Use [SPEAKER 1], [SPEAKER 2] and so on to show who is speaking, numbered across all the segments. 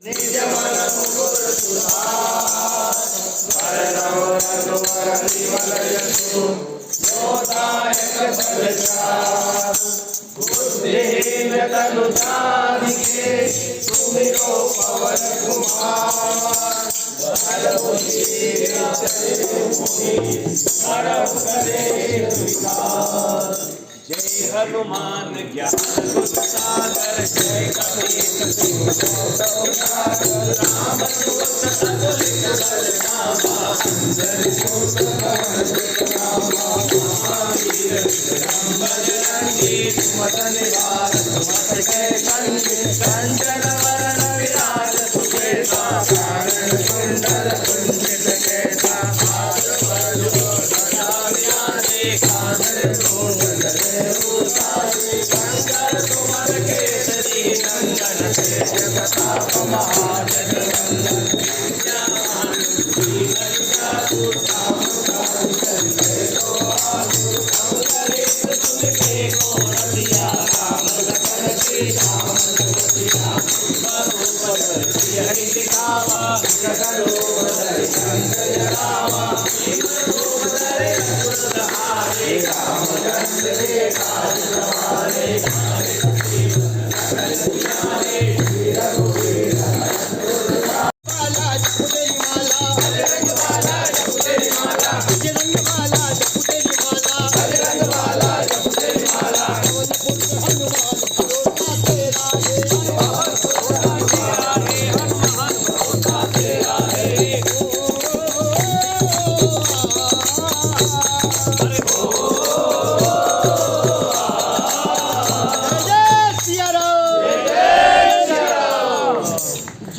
[SPEAKER 1] निज मन मुकुर सुधार वरनौ रघुवर विमल यशु जोदायक फलचार बुद्धिहीन तनु जानिके सुमिरो पवन कुमार बल बुद्धि करे विकार। जय हनुमान ज्ञान गुण सागर जय कपीस तिहु लोक उजागर रामदूत अतुलित बल धामा अंजनी पुत्र पवन सुत नामा महावीर विक्रम बजरंगी सुमति निवारक सुमति के संगी कंचन वरण विराज सुबेसा कानन कुंडल कुंचित केसा हाथ वज्र ध्वजा विराजे कांधे मूंज शंकर सुमन केसरी नंदन तेज प्रताप महाजगवंदन विद्यावान गुणी ललिता सुदाम कांचन अंबरीश सुनके कौन दिया राम लखन सीता मन बसिया बरोबर हरि दिखावा सकलो दर्शन जरावा रूप धरे सुरधारे रामचंद्र के काज सवारे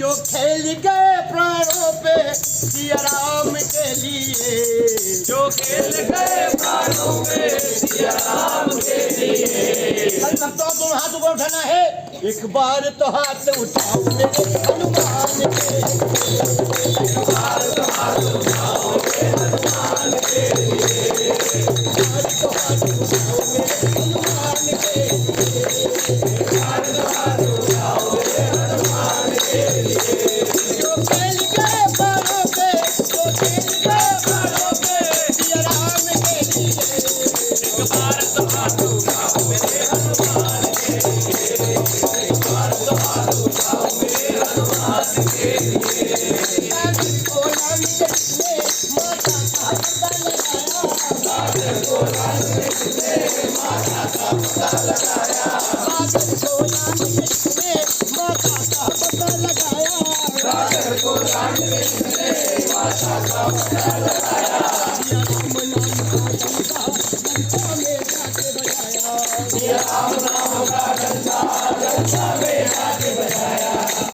[SPEAKER 1] जो खेल गए प्राणों में सिया राम के लिए।
[SPEAKER 2] भक्तों तुम हाथ को उठाना है, एक बार तो हाथ उठाओ मेरे हनुमान के,
[SPEAKER 1] एक बार तो हाथ उठाओ मेरे हनुमान के लिए,
[SPEAKER 2] एक बार तो हाथ उठाओ मेरे हनुमान के,
[SPEAKER 1] एक बार तो हाथ उठाओ मेरे हनुमान के लिए।
[SPEAKER 2] जो खेल गए प्राणों पे, जो खेल गए प्राणों पे सिया राम के लिए।
[SPEAKER 1] एक बार तो हाथ उठाओ मेरे हनुमान के लिए, एक बार तो हाथ उठाओ मेरे हनुमान के लिए।
[SPEAKER 2] सागर को लांग ने माता का पता लगाया,
[SPEAKER 1] सागर को लांग ने माता का पता लगाया,
[SPEAKER 2] सागर को लांग ने माता का पता लगाया।
[SPEAKER 1] सागर को लांग ने माता का पता लगाया।
[SPEAKER 2] सिया राम नाम का डंका डंका में जाके बजाया,